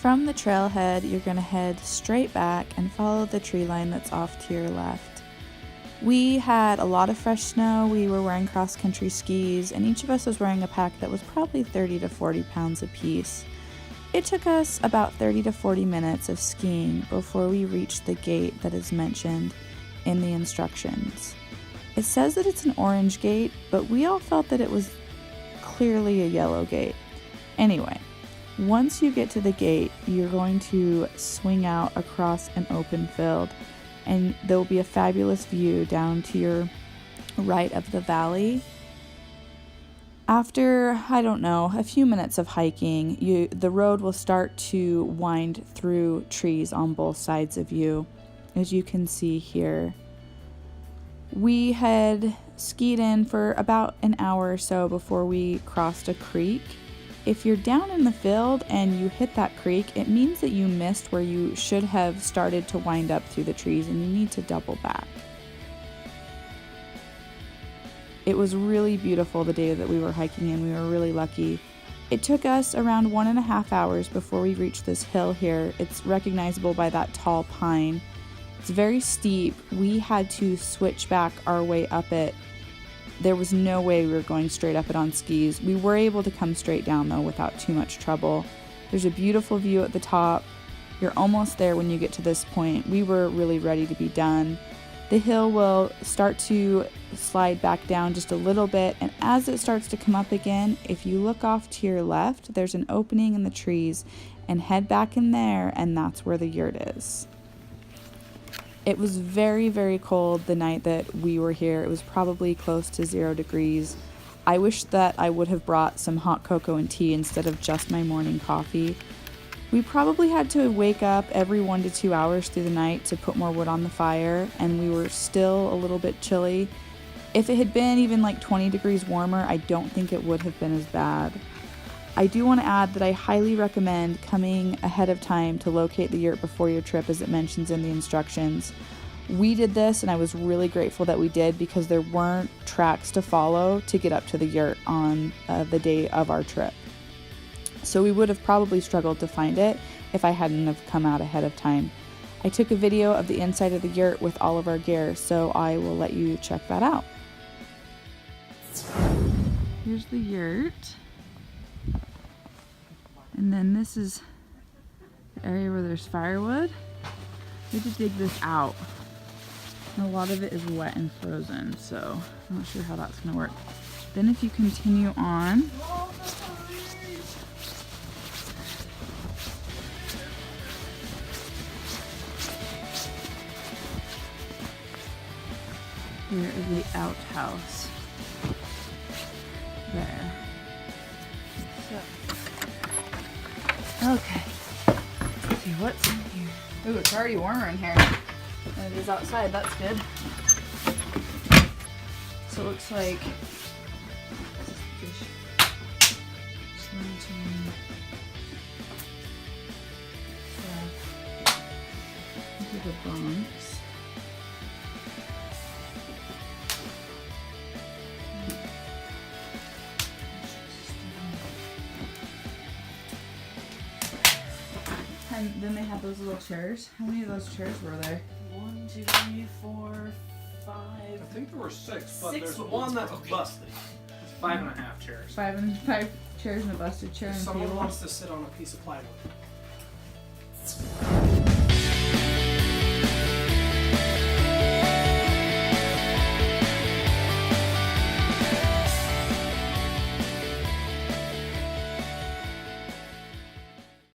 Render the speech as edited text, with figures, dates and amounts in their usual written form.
From the trailhead, you're going to head straight back and follow the tree line that's off to your left. We had a lot of fresh snow, we were wearing cross-country skis, and each of us was wearing a pack that was probably 30 to 40 pounds apiece. It took us about 30 to 40 minutes of skiing before we reached the gate that is mentioned in the instructions. It says that it's an orange gate, but we all felt that it was clearly a yellow gate. Anyway, once you get to the gate, you're going to swing out across an open field, and there will be a fabulous view down to your right of the valley. After, I don't know, a few minutes of hiking, the road will start to wind through trees on both sides of you, as you can see here. We had skied in for about an hour or so before we crossed a creek. If you're down in the field and you hit that creek, it means that you missed where you should have started to wind up through the trees and you need to double back. It was really beautiful the day that we were hiking in. We were really lucky. It took us around 1.5 hours before we reached this hill here. It's recognizable by that tall pine. It's very steep. We had to switch back our way up it. There was no way we were going straight up it on skis. We were able to come straight down though without too much trouble. There's a beautiful view at the top. You're almost there when you get to this point. We were really ready to be done. The hill will start to slide back down just a little bit, and as it starts to come up again, if you look off to your left, there's an opening in the trees, and head back in there, and that's where the yurt is. It was very, very cold the night that we were here. It was probably close to 0 degrees. I wish that I would have brought some hot cocoa and tea instead of just my morning coffee. We probably had to wake up every 1 to 2 hours through the night to put more wood on the fire, and we were still a little bit chilly. If it had been even like 20 degrees warmer, I don't think it would have been as bad. I do want to add that I highly recommend coming ahead of time to locate the yurt before your trip, as it mentions in the instructions. We did this, and I was really grateful that we did, because there weren't tracks to follow to get up to the yurt on the day of our trip. So we would have probably struggled to find it if I hadn't have come out ahead of time. I took a video of the inside of the yurt with all of our gear, so I will let you check that out. Here's the yurt. And then this is the area where there's firewood. We had to dig this out. And a lot of it is wet and frozen, so I'm not sure how that's gonna work. Then if you continue on, here is the outhouse. There. Okay, let's see what's in here. Ooh, it's already warmer in here than it is outside. That's good. So it looks like fish slanting stuff into the bunks. And then they had those little chairs. How many of those chairs were there? 1, 2, 3, 4, 5. I think there were 6, but Six there's ones. one that's busted. It's 5.5 chairs. Five chairs and a busted chair and a Someone table. wants to sit on a piece of plywood.